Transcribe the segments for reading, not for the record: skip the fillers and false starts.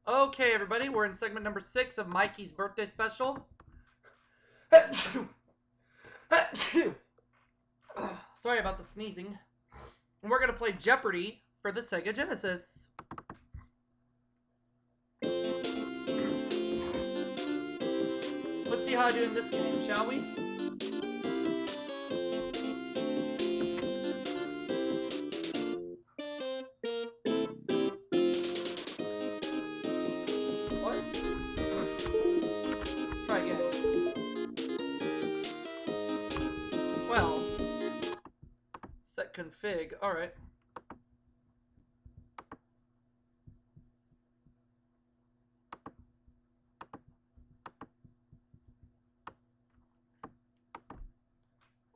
Okay, everybody, we're in segment number 6 of Mikey's birthday special. Sorry about the sneezing. And we're going to play Jeopardy for the Sega Genesis. Let's see how I do in this game, shall we? What? Try again. Well, set config. Alright.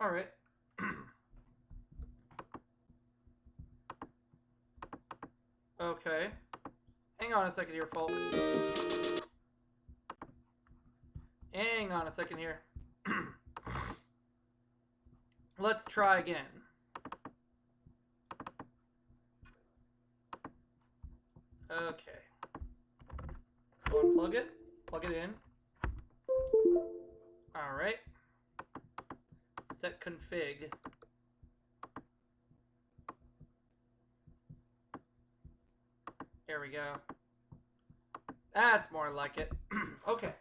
Alright. Okay. Hang on a second here, folks. Hang on a second here. Let's try again. Okay. Go unplug it. Plug it in. Alright. Set config. There we go. That's more like it. Okay.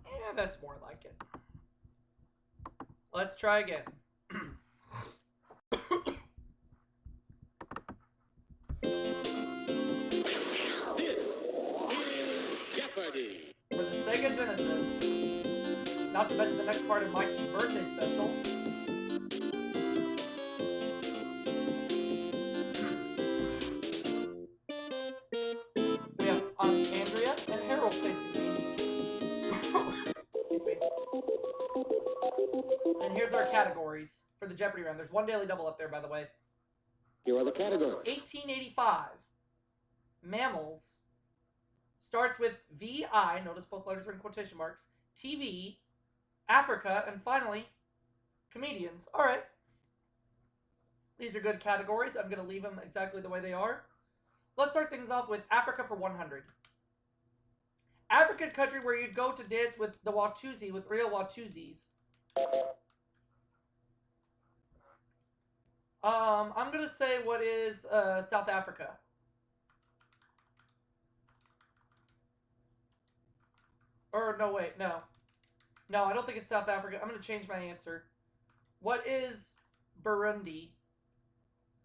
Yeah, that's more like it. Let's try again. Jeopardy! For the Sega Genesis. Not to mention the next part of Mikey's birthday special. We have Andrea and Harold facing me. And here's our categories for the Jeopardy round. There's one daily double up there, by the way. Here are the categories. 1885. Mammals. Starts with VI. Notice both letters are in quotation marks. TV. Africa. And finally, comedians. All right. These are good categories. I'm going to leave them exactly the way they are. Let's start things off with Africa for 100. African country where you'd go to dance with the Watusi, with real Watusis. I'm going to say what is South Africa. Or, no, wait, no. No, I don't think it's South Africa. I'm going to change my answer. What is Burundi?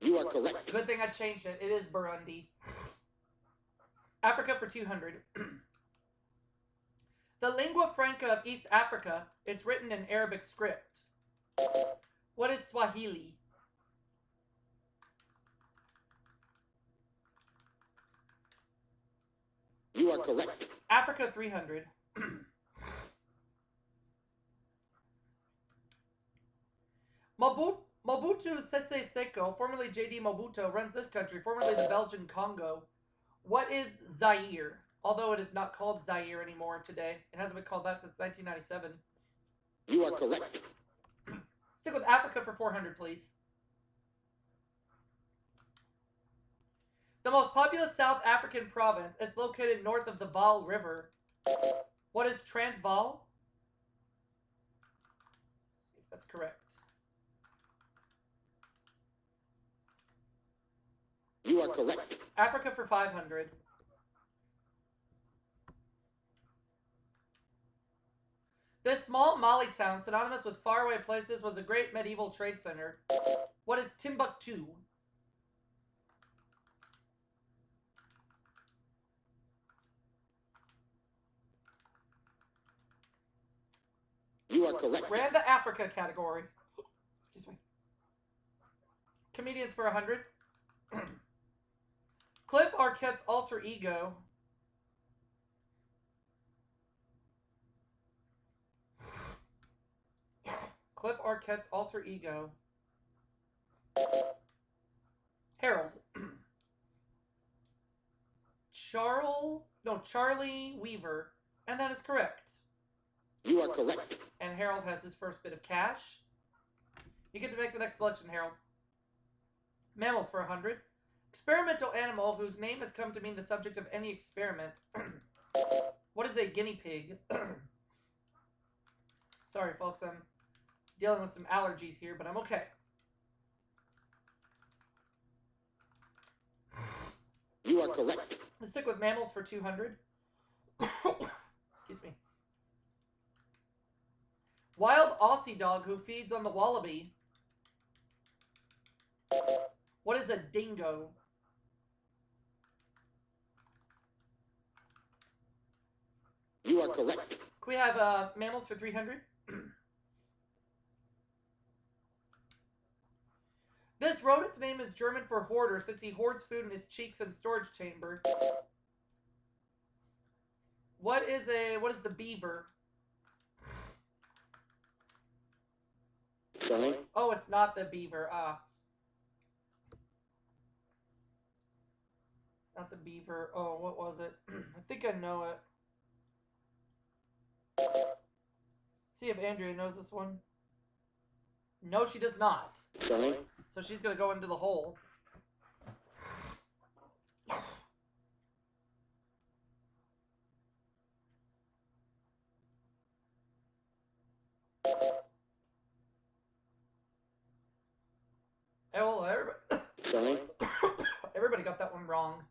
You are correct. Good thing I changed it. It is Burundi. Africa for 200. The lingua franca of East Africa, it's written in Arabic script. What is Swahili? You are correct. Africa 300. Mobutu Sese Seko, formerly J.D. Mobutu, runs this country, formerly the Belgian Congo. What is Zaire? Although it is not called Zaire anymore today. It hasn't been called that since 1997. You are correct. Stick with Africa for 400, please. The most populous South African province. It's located north of the Vaal River. What is Transvaal? Let's see if that's correct. You are correct. Africa for 500. This small Mali town, synonymous with faraway places, was a great medieval trade center. What is Timbuktu? You are correct. Ran the Africa category. Excuse me. Comedians for 100. Cliff Arquette's alter ego. Cliff Arquette's alter ego. Harold. Charlie Weaver. And that is correct. You are correct. And Harold has his first bit of cash. You get to make the next selection, Harold. Mammals for 100. Experimental animal whose name has come to mean the subject of any experiment. What is a guinea pig? Sorry, folks, I'm dealing with some allergies here, but I'm okay. You are correct. Let's stick with mammals for 200. Excuse me. Wild Aussie dog who feeds on the wallaby. What is a dingo? You are correct. Can we have mammals for 300? This rodent's name is German for hoarder since he hoards food in his cheeks and storage chamber. What is the beaver? Sorry? Oh, it's not the beaver. Not the beaver. Oh, what was it? I think I know it. See if Andrea knows this one. No, she does not. Sorry? So she's going to go into the hole. Hey, well, everybody. Sorry? Everybody got that one wrong.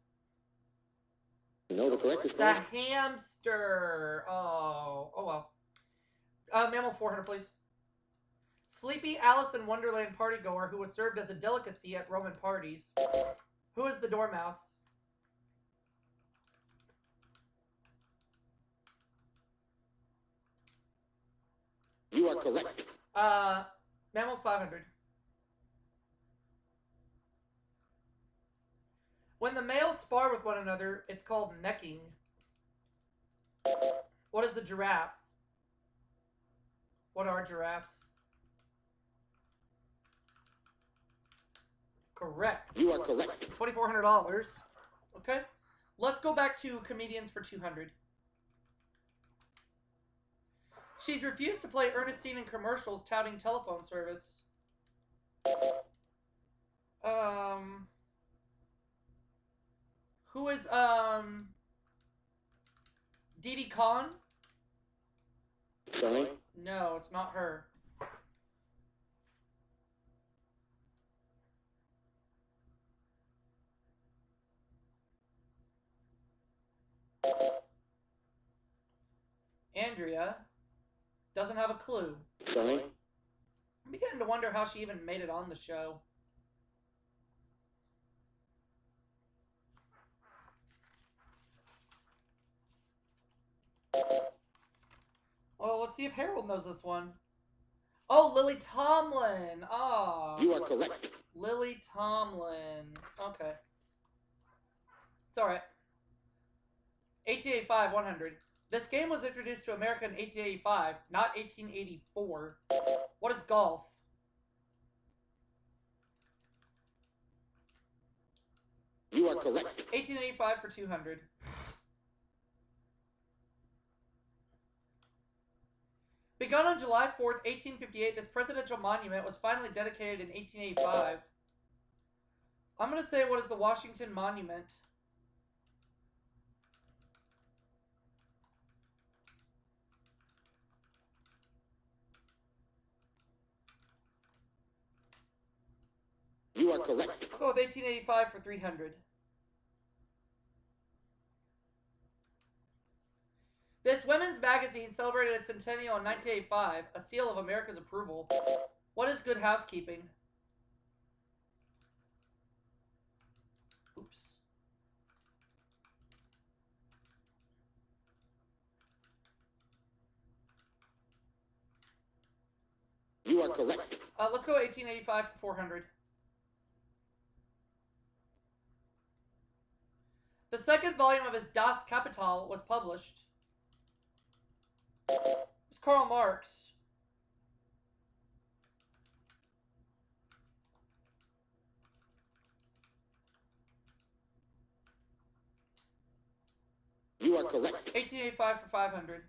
You know the correct The response? hamster. Oh well. Mammals 400, please. Sleepy Alice in Wonderland partygoer who was served as a delicacy at Roman parties. Who is the dormouse? You are correct. Mammals 500. When the males spar with one another, it's called necking. What is the giraffe? What are giraffes? Correct. You are correct. $2,400. Okay. Let's go back to comedians for 200. She's refused to play Ernestine in commercials touting telephone service. Who is Didi Khan? Sorry? No, it's not her. Andrea doesn't have a clue. Sorry? I'm beginning to wonder how she even made it on the show. Well, let's see if Harold knows this one. Oh, Lily Tomlin. Ah. You are correct. Lily Tomlin. Okay. It's alright. 1885, 100. This game was introduced to America in 1885, not 1884. What is golf? You are correct. 1885 for 200. Begun on July 4th, 1858, this presidential monument was finally dedicated in 1885. I'm going to say, what is the Washington Monument? You are correct. I'll go with 1885 for 300. This women's magazine celebrated its centennial in 1985, a seal of America's approval. What is good housekeeping? Oops. You are correct. Let's go 1885 for 400. The second volume of his Das Kapital was published. It's Karl Marx. You are correct. 1885 for 500.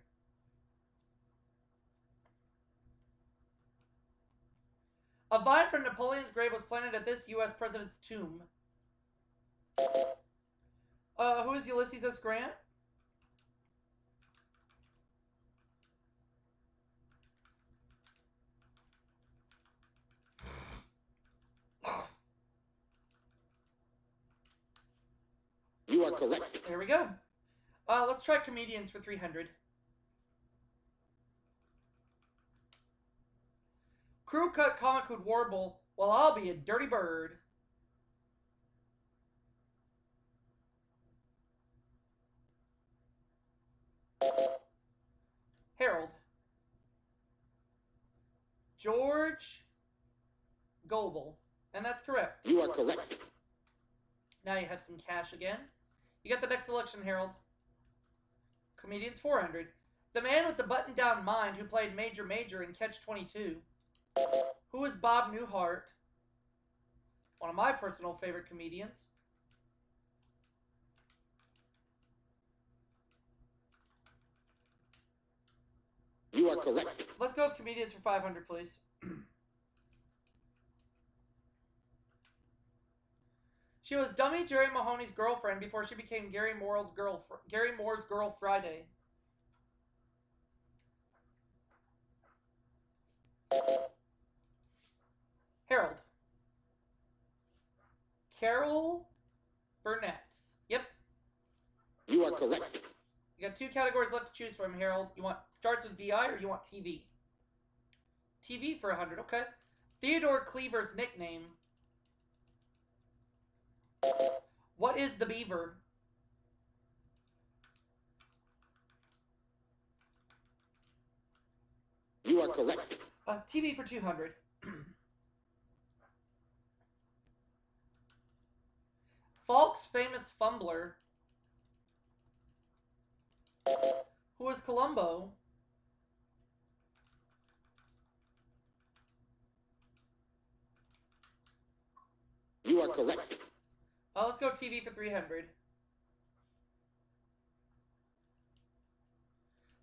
A vine from Nepal Napoleon's grave was planted at this U.S. president's tomb? Who is Ulysses S. Grant? You are correct. There we go. Let's try comedians for 300. Crew cut comic would warble, well, I'll be a dirty bird. Harold. George Goebel. And that's correct. You are correct. Now you have some cash again. You got the next selection, Harold. Comedians 400. The man with the button-down mind who played Major Major in Catch-22. Who is Bob Newhart? One of my personal favorite comedians. You are correct. Let's go with comedians for 500, please. She was Dummy Jerry Mahoney's girlfriend before she became Gary Moore's girl Friday. Harold. Carol Burnett. Yep. You are correct. You got 2 categories left to choose from, Harold. You want starts with VI or you want TV? TV for 100, okay. Theodore Cleaver's nickname. What is the Beaver? You are correct. TV for 200. Falk's famous fumbler. Who is Columbo? You are correct. Let's go TV for 300.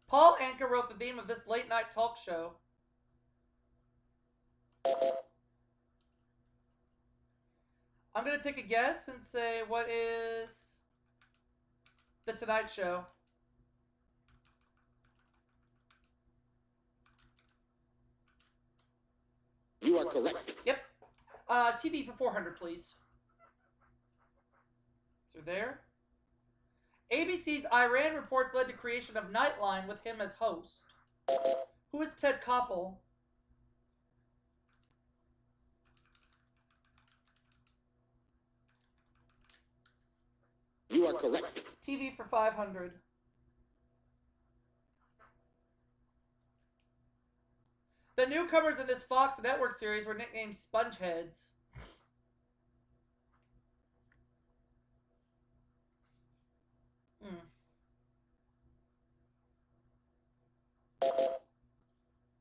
Paul Anka wrote the theme of this late-night talk show. I'm going to take a guess and say, what is The Tonight Show? You are correct. Yep. TV for 400, please. So there. ABC's Iran reports led to creation of Nightline with him as host. Who is Ted Koppel? You are correct. TV for 500. The newcomers in this Fox Network series were nicknamed Spongeheads.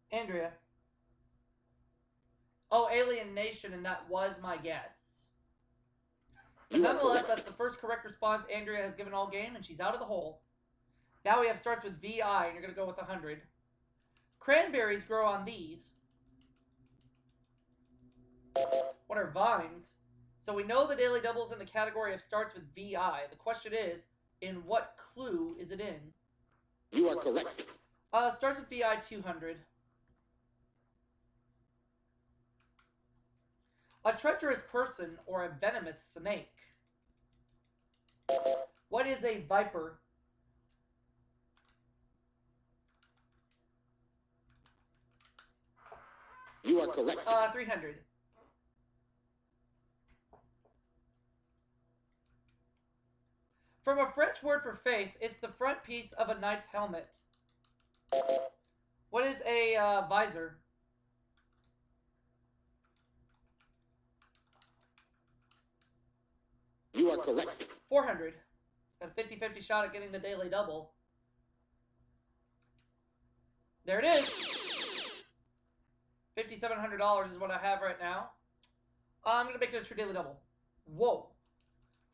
Andrea. Oh, Alien Nation, and that was my guess. But nonetheless, that's the first correct response Andrea has given all game, and she's out of the hole. Now we have starts with VI, and you're going to go with 100. Cranberries grow on these. What are vines? So we know the Daily Double's in the category of starts with VI. The question is, in what clue is it in? You are correct. Starts with VI 200. A treacherous person or a venomous snake. What is a viper? You are correct. 300. From a French word for face, it's the front piece of a knight's helmet. What is a visor? You are correct. 400. Got a 50-50 shot at getting the Daily Double. There it is. $5,700 is what I have right now. I'm going to make it a true Daily Double. Whoa.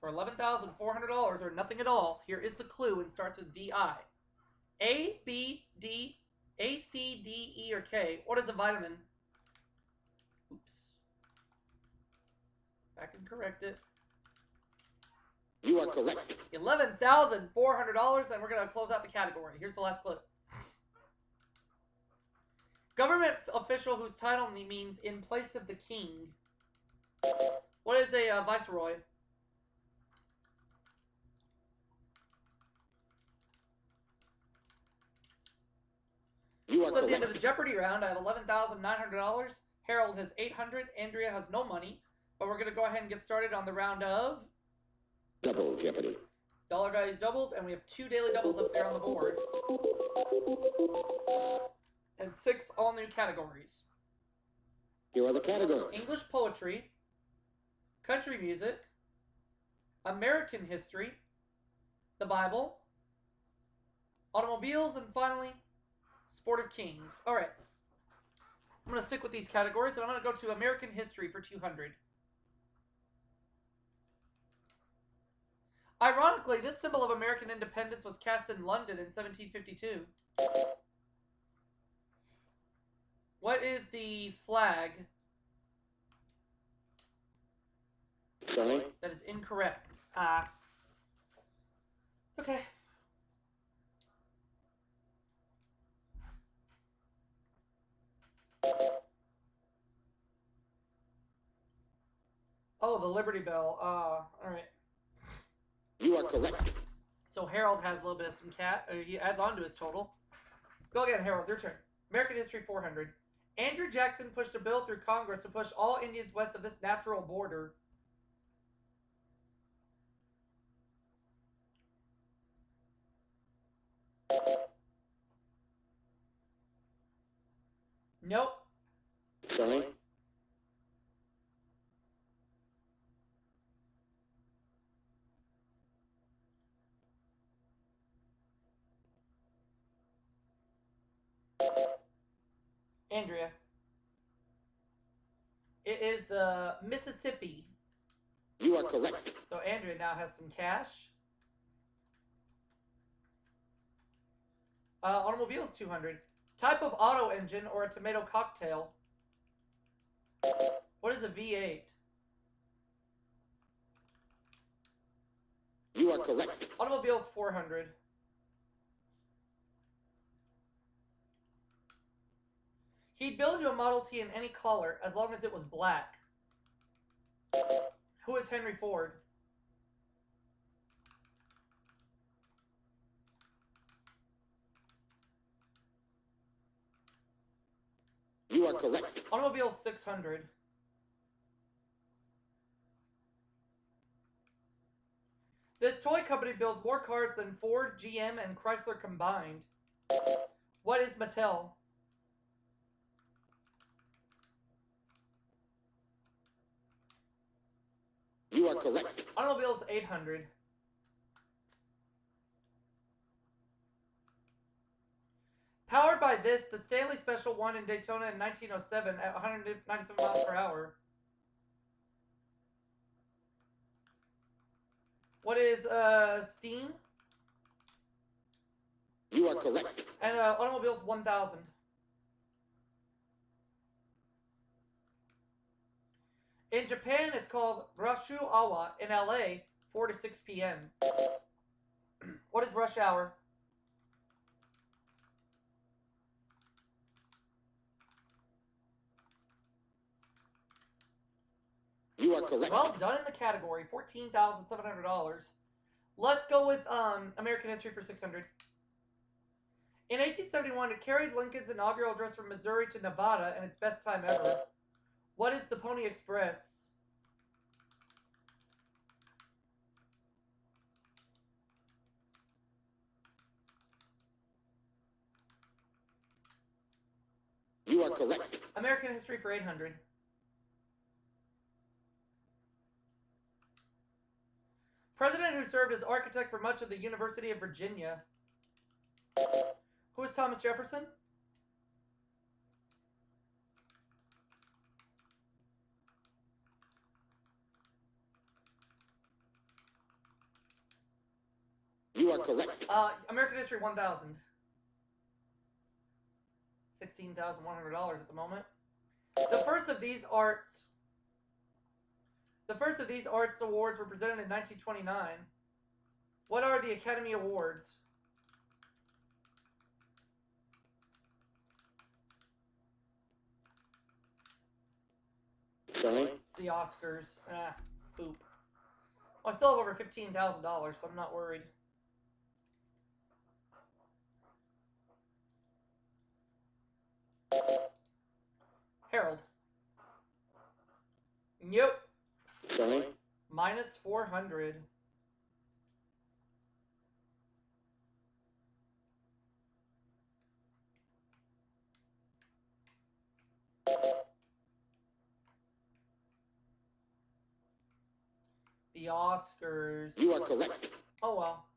For $11,400 or nothing at all, here is the clue and starts with VI. A, B, D, A, C, D, E, or K. What is a vitamin? Oops. back and correct it. You are correct. $11,400, and we're going to close out the category. Here's the last clip. Government official whose title means in place of the king. What is a viceroy? You are So at the end of correct. the Jeopardy round, I have $11,900. Harold has $800. Andrea has no money. But we're going to go ahead and get started on the round of Double Jeopardy. dollar values doubled, and we have 2 daily doubles up there on the board. And 6 all-new categories. Here are the categories. English poetry, country music, American history, the Bible, automobiles, and finally, sport of kings. All right. I'm going to stick with these categories, and I'm going to go to American history for 200. Ironically, this symbol of American independence was cast in London in 1752. What is the flag? Sorry? That is incorrect. It's okay. Oh, the Liberty Bell. All right. You are correct. So Harold has a little bit of some he adds on to his total. Go again, Harold. Your turn. American history 400. Andrew Jackson pushed a bill through Congress to push all Indians west of this natural border. Nope. Sorry? Andrea. It is the Mississippi. You are correct. So Andrea now has some cash. Automobiles 200. Type of auto engine or a tomato cocktail. What is a V8? You are correct. Automobiles 400. He'd build you a Model T in any color as long as it was black. Who is Henry Ford? You are correct. Automobiles 600. This toy company builds more cars than Ford, GM, and Chrysler combined. What is Mattel? You are correct. Automobiles 800. Powered by this, the Stanley Special won in Daytona in 1907 at 197 miles per hour. What is steam? You are correct. And automobiles 1000. In Japan, it's called Rashu Awa. In LA, 4 to 6 p.m. What is rush hour? You are correct. Well done in the category, $14,700. Let's go with American history for 600. In 1871, it carried Lincoln's inaugural address from Missouri to Nevada and its best time ever. What is the Pony Express? You are correct. American history for 800. President who served as architect for much of the University of Virginia. Who is Thomas Jefferson? You are correct. American history 1000. $16,100 at the moment. The first of these arts The first of these arts awards were presented in 1929. What are the Academy Awards? Spelling. It's the Oscars. Ah, poop. Well, I still have over $15,000, so I'm not worried. Harold. Nope. Spelling. Minus 400. The Oscars. You are correct. Oh well.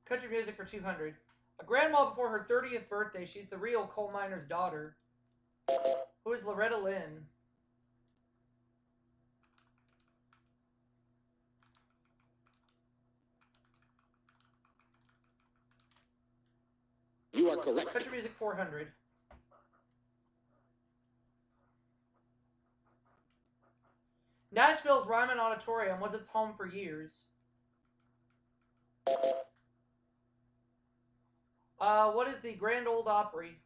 Country music for 200. A grandma before her 30th birthday, she's the real coal miner's daughter. Who is Loretta Lynn? You are correct. Country music 400. Nashville's Ryman Auditorium was its home for years. What is the Grand Ole Opry?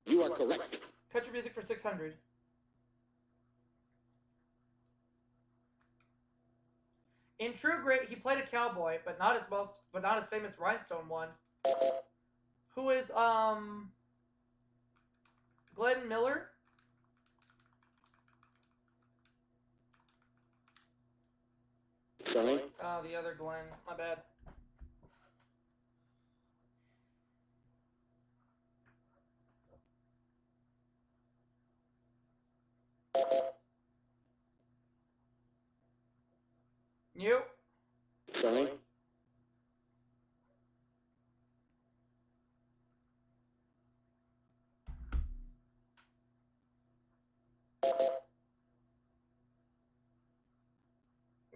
You are correct. Country music for 600. In True Grit, he played a cowboy, but not his famous rhinestone one. Who is Glenn Miller? Spelling. Oh, the other Glenn. My bad. You? Spelling.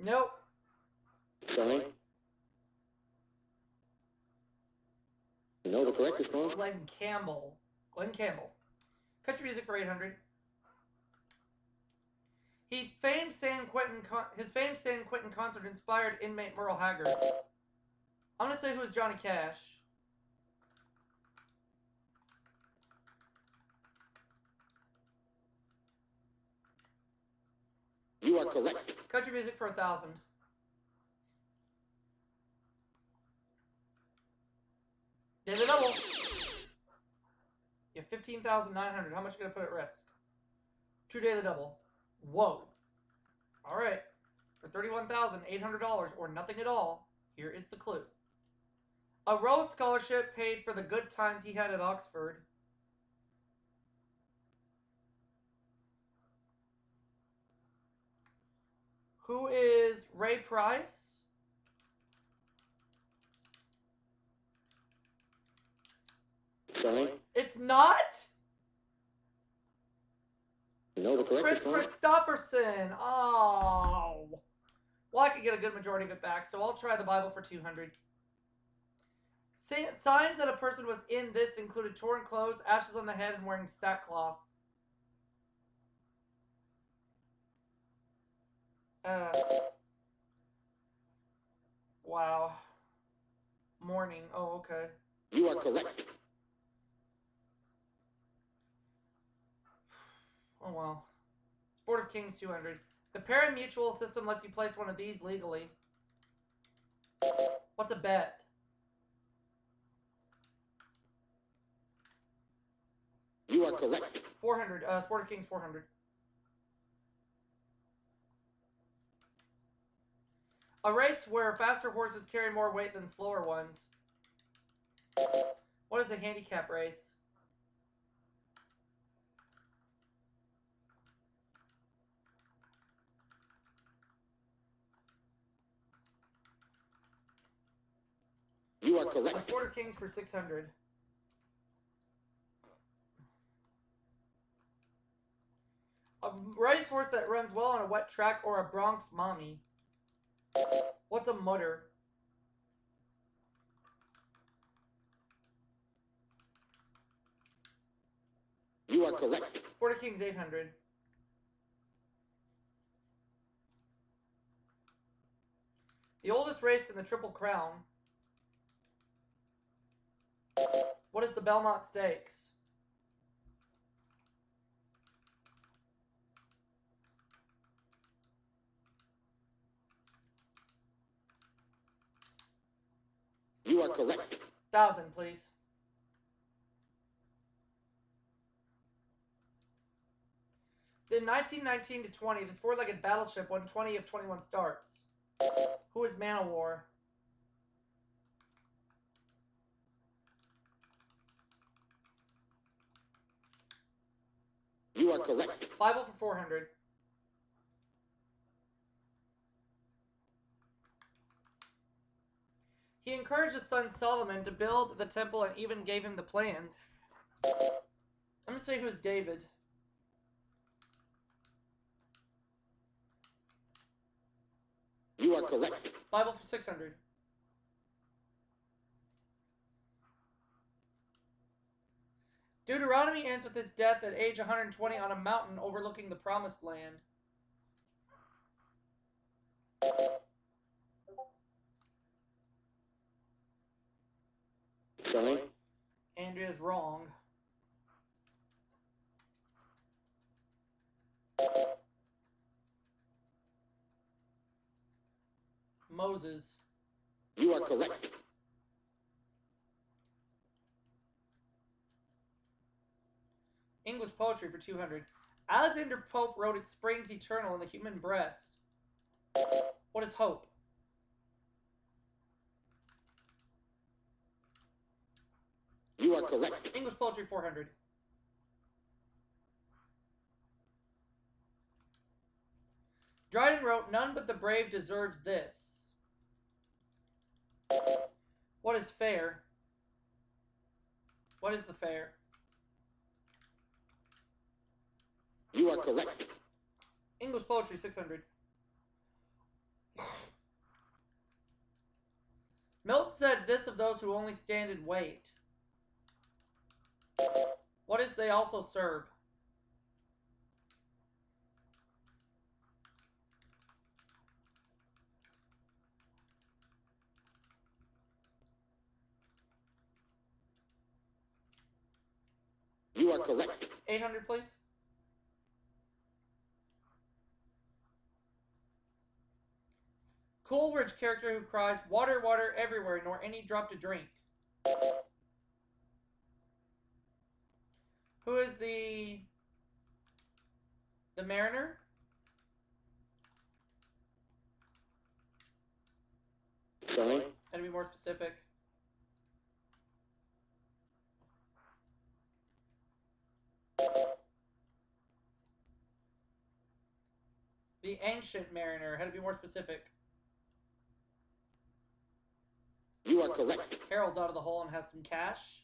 Nope. Spelling. You know the correct response? Glenn Campbell. Glenn Campbell. Country music for 800. His famed San Quentin concert inspired inmate Merle Haggard. I'm gonna say who is Johnny Cash. You are correct. Country music for 1,000. Daily double. You have 15,900. How much are you gonna put at risk? True daily double. Whoa. All right. For $31,800 or nothing at all, here is the clue. A Rhodes Scholarship paid for the good times he had at Oxford. Who is Ray Price? Spelling. It's not? You know the correct Chris response? Christopherson. Oh. Well, I could get a good majority of it back, so I'll try the Bible for 200. Signs that a person was in this included torn clothes, ashes on the head, and wearing sackcloth. Wow. Mourning. Oh, okay. You are correct. Oh, well. Sport of Kings 200. The pari-mutuel system lets you place one of these legally. What's a bet? You are correct. 400. Sport of Kings 400. A race where faster horses carry more weight than slower ones. What is a handicap race? You are A correct. Sport of Kings for 600. A racehorse that runs well on a wet track or a Bronx mommy. What's a mutter? You are correct. Border Kings 800. The oldest race in the Triple Crown. What is the Belmont Stakes? You are correct. 1,000, please. In 1919 to 20, this four-legged battleship won 20 of 21 starts. Who is Man o' War? You are correct. Bible for 400. He encouraged his son Solomon to build the temple and even gave him the plans. I'm going to say who's David. You are correct. Bible for 600. Deuteronomy ends with his death at age 120 on a mountain overlooking the Promised Land. Sorry. Andrea's wrong. Moses. You are correct. English poetry for 200. Alexander Pope wrote It springs eternal in the human breast. What is hope? You are correct. English poetry 400. Dryden wrote, none but the brave deserves this. What is fair? What is the fair? You are correct. English poetry 600. Milton said this of those who only stand and wait. What is they also serve? You are correct. 800, please. Coleridge character who cries, water, water everywhere, nor any drop to drink. Who is the mariner? Sorry. And to be more specific. The ancient mariner. Had to be more specific. You are correct. Harold's out of the hole and has some cash.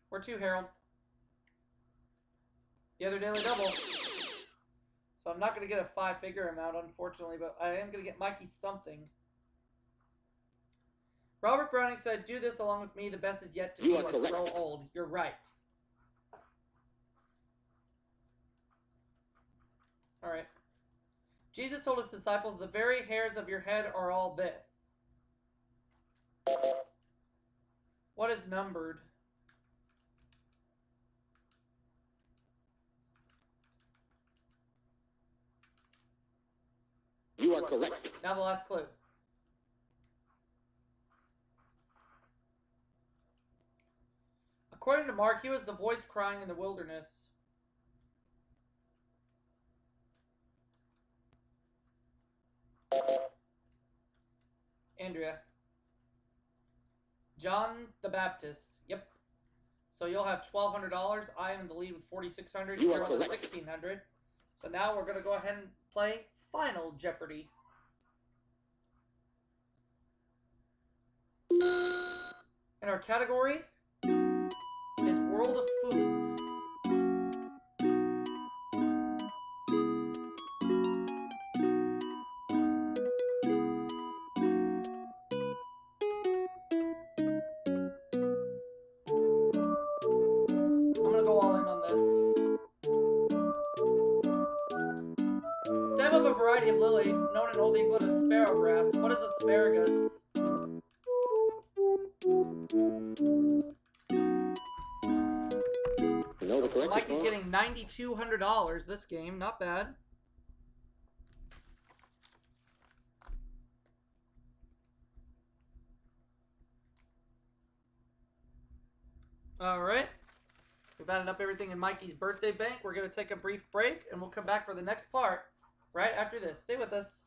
Where to, Harold? The other daily double. So I'm not going to get a 5-figure amount, unfortunately, but I am going to get Mikey something. Robert Browning said, do this along with me. The best is yet to be. It's so old. You're right. All right. Jesus told his disciples, the very hairs of your head are all this. What is numbered? You are correct. Now the last clue. According to Mark, he was the voice crying in the wilderness. Andrea. John the Baptist. Yep. So you'll have $1,200. I am in the lead with $4,600. You are You're on with correct. $1,600. So now we're going to go ahead and play Final Jeopardy. And our category is World of Food. I'm going to go all in on stem of a variety of lily, known in Old England as sparrow grass. What is asparagus? You know the correct Mikey's response? getting $9,200 this game. Not bad. All right. We've added up everything in Mikey's birthday bank. We're going to take a brief break, and we'll come back for the next part right after this. Stay with us.